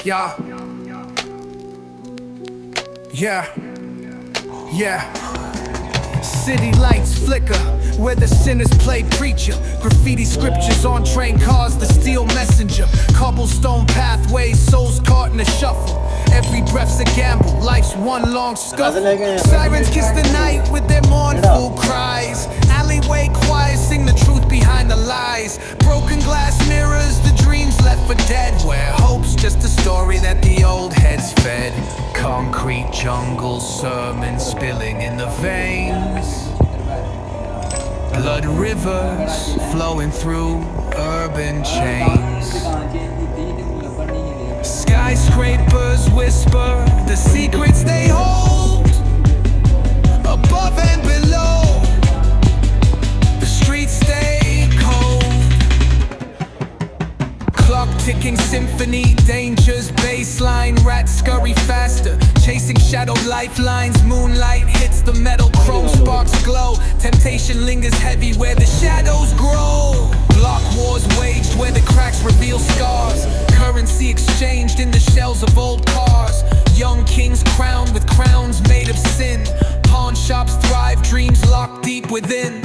Yeah. Yeah. Yeah. City lights flicker where the sinners play preacher. Graffiti scriptures on train cars, the steel messenger. Cobblestone pathways, souls caught in a shuffle. Every breath's a gamble, life's one long scuffle. Sirens kiss the night with their mournful cries. Alleyway choirs sing the truth behind the lies. Broken glass mirrors, the dreams left for dead. Where hope's just a story that the old heads fed. Concrete jungle sermons spilling in the veins. Blood rivers flowing through urban chains. Skyscrapers whisper the secrets they hold. Above and below, the streets stay cold. Clock ticking symphony, dangers, baseline. Rats scurry faster, chasing shadow lifelines. Moonlight hits the metal, chrome sparks glow. Temptation lingers heavy where the shadows grow. Block wars waged where the cracks reveal scars. Currency exchanged in the shells of old cars. Young kings crowned with crowns made of sin. Pawn shops thrive, dreams locked deep within.